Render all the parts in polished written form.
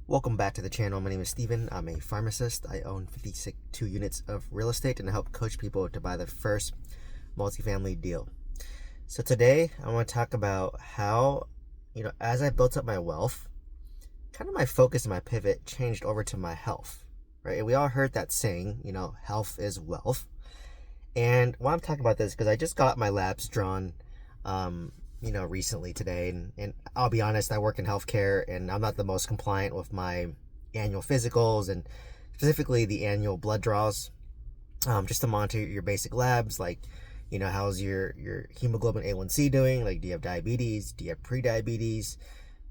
Welcome back to the channel. My name is Steven. I'm a pharmacist. I own 52 units of real estate and I help coach people to buy their first multifamily deal. So today I want to talk about how, as I built up my wealth, kind of my focus and my pivot changed over to my health, right? And we all heard that saying, health is wealth. And why I'm talking about this because I just got my labs drawn, recently today. And I'll be honest, I work in healthcare and I'm not the most compliant with my annual physicals and specifically the annual blood draws, just to monitor your basic labs. Like, how's your hemoglobin A1C doing? Like, do you have diabetes? Do you have pre-diabetes?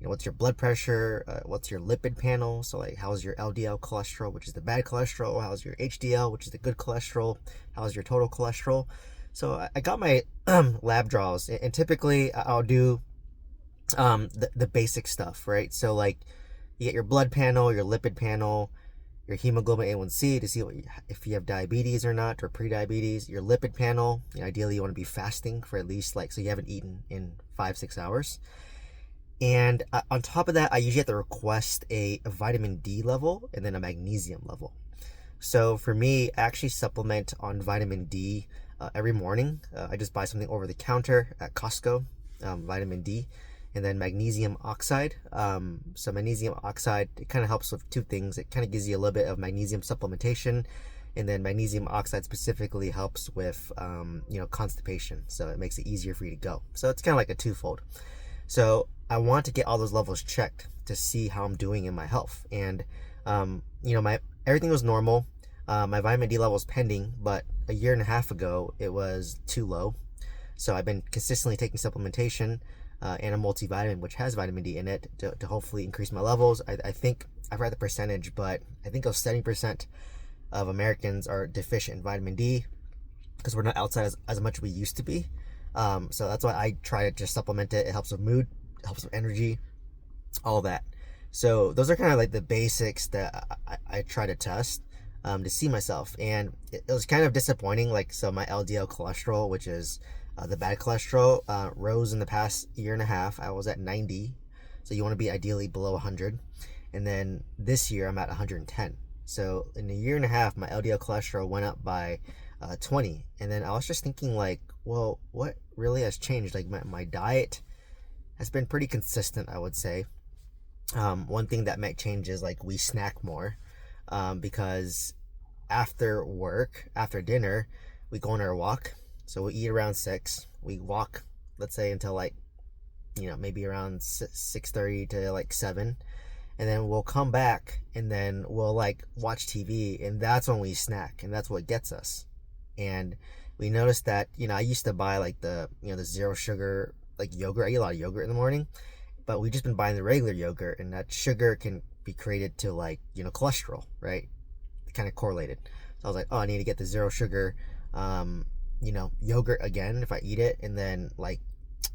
What's your blood pressure? What's your lipid panel? So like, how's your LDL cholesterol, which is the bad cholesterol? How's your HDL, which is the good cholesterol? How's your total cholesterol? So I got my lab draws, and typically I'll do the basic stuff, right? So like, you get your blood panel, your lipid panel, your hemoglobin A1C to see if you have diabetes or not, or pre-diabetes. Your lipid panel, ideally you want to be fasting for at least so you haven't eaten in 5-6 hours. And on top of that, I usually have to request a vitamin D level and then a magnesium level. So for me, I actually supplement on vitamin D every morning. I just buy something over the counter at Costco, vitamin D, and then magnesium oxide. So magnesium oxide, it kind of helps with two things. It kind of gives you a little bit of magnesium supplementation, and then magnesium oxide specifically helps with constipation. So it makes it easier for you to go. So it's kind of like a twofold. So I want to get all those levels checked to see how I'm doing in my health. And my everything was normal. My vitamin D level is pending, but a year and a half ago it was too low. So I've been consistently taking supplementation and a multivitamin, which has vitamin D in it, to hopefully increase my levels. I think I've read the percentage, but I think it was 70% of Americans are deficient in vitamin D because we're not outside as much as we used to be. So that's why I try to just supplement it. It helps with mood, it helps with energy, all that. So those are kind of like the basics that I try to test to see myself. And it was kind of disappointing. So my LDL cholesterol, which is the bad cholesterol, rose in the past year and a half. I was at 90. So you want to be ideally below 100. And then this year I'm at 110. So in a year and a half, my LDL cholesterol went up by 20. And then I was just thinking well, what really has changed? My diet has been pretty consistent, I would say. One thing that might change is we snack more, because after work, after dinner, we go on our walk. So we eat around 6. We walk, let's say, until maybe around 6:30 to 7. And then we'll come back and then we'll watch TV, and that's when we snack, and that's what gets us. And we noticed that, I used to buy the zero sugar yogurt. I eat a lot of yogurt in the morning, but we've just been buying the regular yogurt, and that sugar can be created to cholesterol, right? Kind of correlated. So I was like, oh, I need to get the zero sugar yogurt again if I eat it. And then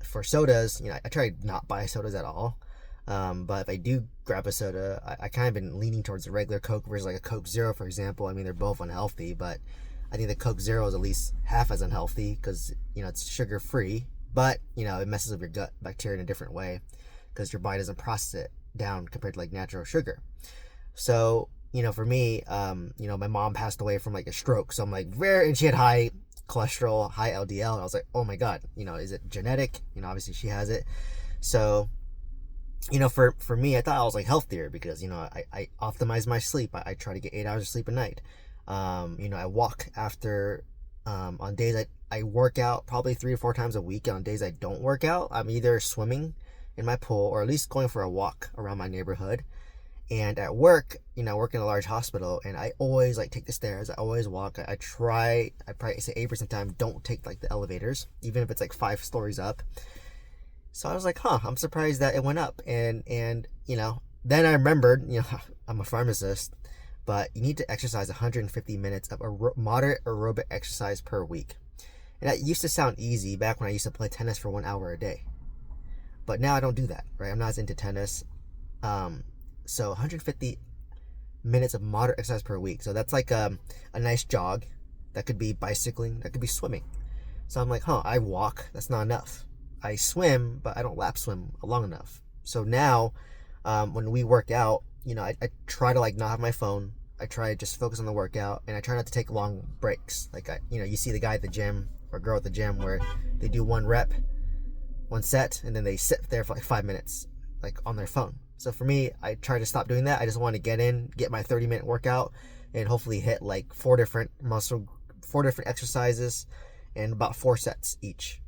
for sodas, I try not buy sodas at all. But if I do grab a soda, I kind of been leaning towards the regular Coke versus a Coke Zero, for example. I mean, they're both unhealthy, but I think the Coke Zero is at least half as unhealthy because, it's sugar free, but, it messes up your gut bacteria in a different way because your body doesn't process it down compared to natural sugar. So, for me, my mom passed away from a stroke. So I'm and she had high cholesterol, high LDL. And I was like, oh my God, is it genetic? Obviously she has it. So, for me, I thought I was healthier because, I optimize my sleep. I try to get 8 hours of sleep a night. I walk after, on days I work out probably 3 to 4 times a week. On days I don't work out, I'm either swimming in my pool or at least going for a walk around my neighborhood. And at work, I work in a large hospital, and I always take the stairs. I always walk. I probably say 8% of the time don't take the elevators, even if it's 5 stories up. So I was I'm surprised that it went up. And then I remembered, I'm a pharmacist, but you need to exercise 150 minutes of moderate aerobic exercise per week. And that used to sound easy back when I used to play tennis for 1 hour a day. But now I don't do that, right? I'm not as into tennis. So 150 minutes of moderate exercise per week. So that's a nice jog. That could be bicycling. That could be swimming. So I'm I walk. That's not enough. I swim, but I don't lap swim long enough. So now, when we work out, I try to like not have my phone. I try to just focus on the workout, and I try not to take long breaks. Like you see the guy at the gym or girl at the gym where they do one rep, one set, and then they sit there for like 5 minutes, like on their phone. So for me, I try to stop doing that. I just want to get my 30-minute workout, and hopefully hit like four different exercises, and about 4 sets each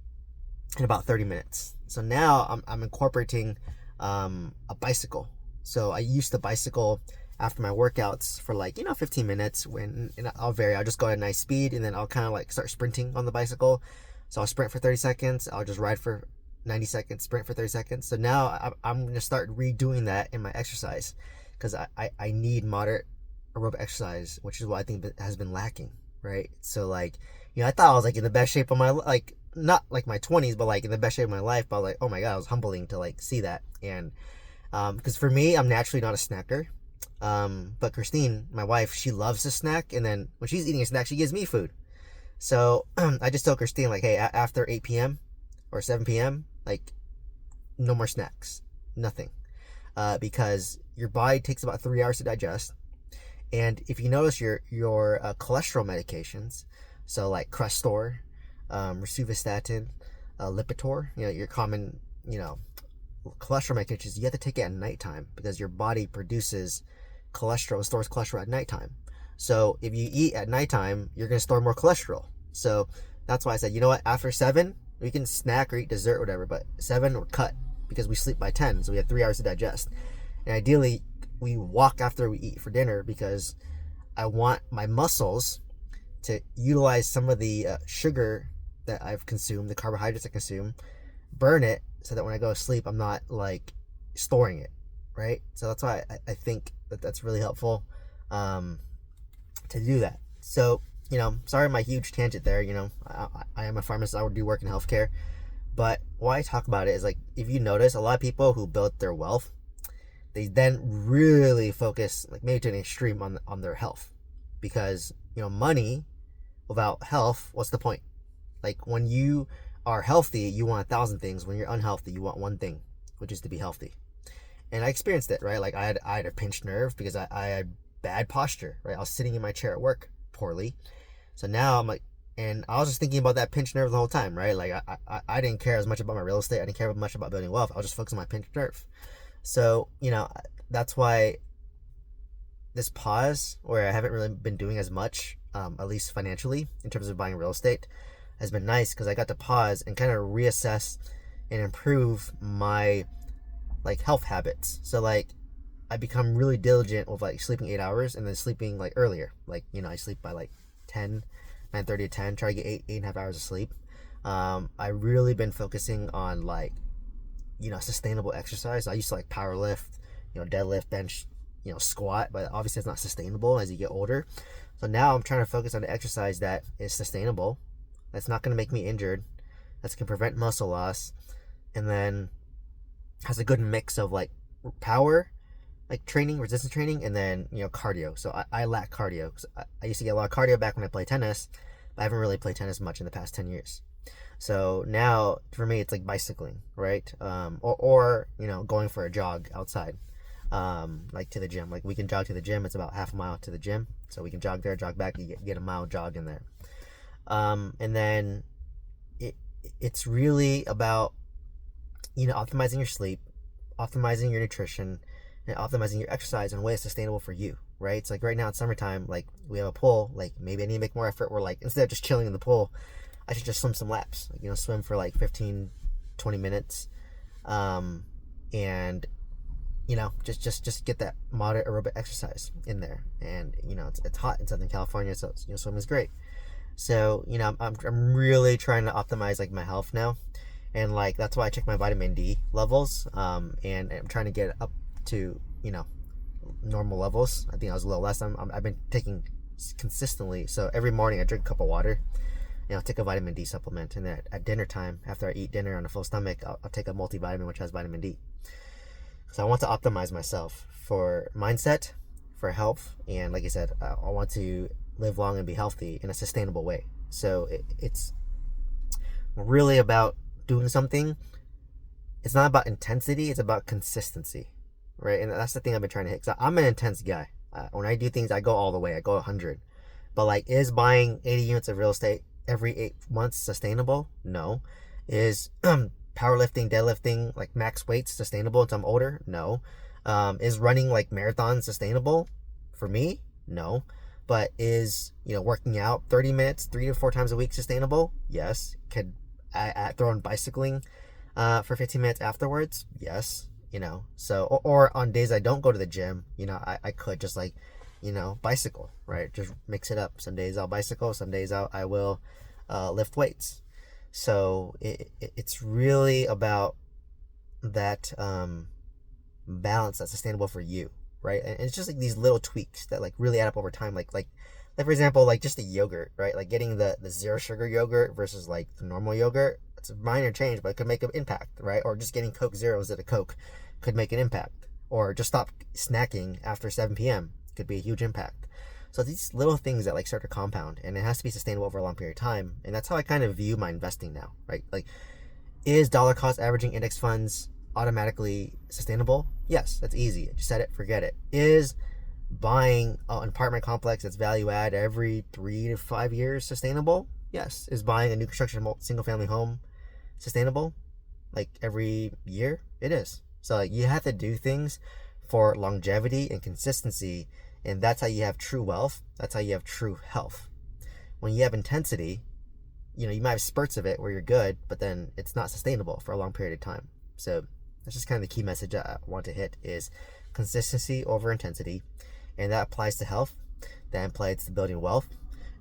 in about 30 minutes. So now I'm incorporating a bicycle. So I used to bicycle after my workouts for like 15 minutes and I'll vary. I'll just go at a nice speed, and then I'll kind of like start sprinting on the bicycle. So I'll sprint for 30 seconds. I'll just ride for 90 seconds, sprint for 30 seconds. So now I'm going to start redoing that in my exercise, because I need moderate aerobic exercise, which is what I think has been lacking, right? So like, I thought I was like in the best shape of my, like, not like my 20s, but like in the best shape of my life. But like, oh my God, it was humbling to like see that. And because for me, I'm naturally not a snacker. But Christine, my wife, she loves to snack. And then when she's eating a snack, she gives me food. So I just told Christine, like, hey, after 8 p.m. or 7 p.m., like, no more snacks, nothing. Because your body takes about 3 hours to digest. And if you notice your cholesterol medications, so like Crestor, rosuvastatin, Lipitor, your common, cholesterol medications, you have to take it at nighttime, because your body produces cholesterol, stores cholesterol at nighttime. So if you eat at nighttime, you're going to store more cholesterol. So that's why I said, you know what, after 7, we can snack or eat dessert or whatever, but 7 we're cut, because we sleep by 10, so we have 3 hours to digest. And ideally, we walk after we eat for dinner, because I want my muscles to utilize some of the sugar that I've consumed, the carbohydrates I consume, burn it, so that when I go to sleep, I'm not like storing it, right? So that's why I think that's really helpful to do that. So, sorry my huge tangent there. I am a pharmacist. I do work in healthcare. But why I talk about it is, like, if you notice, a lot of people who built their wealth, they then really focus, like, maybe to an extreme on their health. Because, money without health, what's the point? Like, when you are healthy, you want 1,000 things. When you're unhealthy, you want one thing, which is to be healthy. And I experienced it, right? Like, I had a pinched nerve because I had bad posture, right? I was sitting in my chair at work poorly. So now I'm like, and I was just thinking about that pinched nerve the whole time, right? Like, I didn't care as much about my real estate. I didn't care much about building wealth. I was just focused on my pinched nerve. So, that's why this pause, where I haven't really been doing as much, at least financially, in terms of buying real estate, has been nice, because I got to pause and kind of reassess and improve my like health habits. So like, I become really diligent with like sleeping 8 hours, and then sleeping like earlier. Like, I sleep by like 9:30 to 10, try to get 8.5 hours of sleep. I really been focusing on like, sustainable exercise. I used to like power lift, deadlift, bench, squat, but obviously it's not sustainable as you get older. So now I'm trying to focus on the exercise that is sustainable, that's not going to make me injured, that's going to prevent muscle loss, and then has a good mix of like power, like training, resistance training, and then cardio. So I lack cardio. I used to get a lot of cardio back when I played tennis, but I haven't really played tennis much in the past 10 years. So now for me, it's like bicycling, right? Or going for a jog outside, like to the gym. Like, we can jog to the gym. It's about half a mile to the gym, so we can jog there, jog back. You get a mile jog in there. And then it's really about optimizing your sleep, optimizing your nutrition, and optimizing your exercise in a way that's sustainable for you, right? It's like right now it's summertime, like we have a pool, like maybe I need to make more effort where, like, instead of just chilling in the pool, I should just swim some laps, like, swim for like 15-20 minutes, and just get that moderate aerobic exercise in there. And it's hot in Southern California, so swimming is great. So I'm really trying to optimize like my health now, and like that's why I check my vitamin D levels, and I'm trying to get up to normal levels. I think I was a little less. I've been taking consistently, so every morning I drink a cup of water, take a vitamin D supplement, and then at dinner time, after I eat dinner on a full stomach, I'll take a multivitamin which has vitamin D. So I want to optimize myself for mindset, for health, and like I said, I want to live long and be healthy in a sustainable way. So it's really about doing something. It's not about intensity, it's about consistency, right? And that's the thing I've been trying to hit. Cause I'm an intense guy. When I do things, I go all the way. I go 100. But like, is buying 80 units of real estate every 8 months sustainable? No. Is powerlifting, deadlifting, like max weights sustainable until I'm older? No. Is running like marathons sustainable? For me, no. But is, working out 30 minutes, 3 to 4 times a week sustainable? Yes. Could I throw in bicycling for 15 minutes afterwards? Yes. So, or on days I don't go to the gym, I could just like, bicycle, right? Just mix it up. Some days I'll bicycle, some days I will lift weights. So it's really about that balance that's sustainable for you, right? And it's just like these little tweaks that like really add up over time. Like for example, like just the yogurt, right? Like getting the zero sugar yogurt versus like the normal yogurt. It's a minor change, but it could make an impact, right? Or just getting Coke Zero instead of Coke could make an impact. Or just stop snacking after 7 p.m. could be a huge impact. So these little things that like start to compound, and it has to be sustainable over a long period of time. And that's how I kind of view my investing now, right? Like, is dollar cost averaging index funds automatically sustainable? Yes, that's easy. Just set it, forget it. Is buying an apartment complex that's value add every 3 to 5 years sustainable? Yes. Is buying a new construction single family home sustainable? Like every year? It is. So like you have to do things for longevity and consistency, and that's how you have true wealth. That's how you have true health. When you have intensity, you might have spurts of it where you're good, but then it's not sustainable for a long period of time. So that's just kind of the key message I want to hit is consistency over intensity. And that applies to health, that applies to building wealth,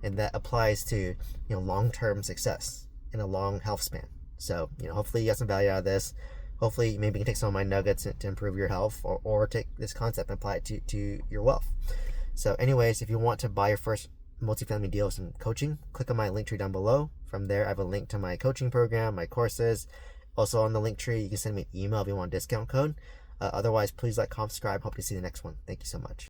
and that applies to, long-term success in a long health span. So, hopefully you got some value out of this. Hopefully maybe you can take some of my nuggets to improve your health, or take this concept and apply it to your wealth. So anyways, if you want to buy your first multifamily deal with some coaching, click on my link tree down below. From there, I have a link to my coaching program, my courses. Also on the link tree, you can send me an email if you want a discount code. Otherwise, please like, comment, subscribe. Hope to see you in the next one. Thank you so much.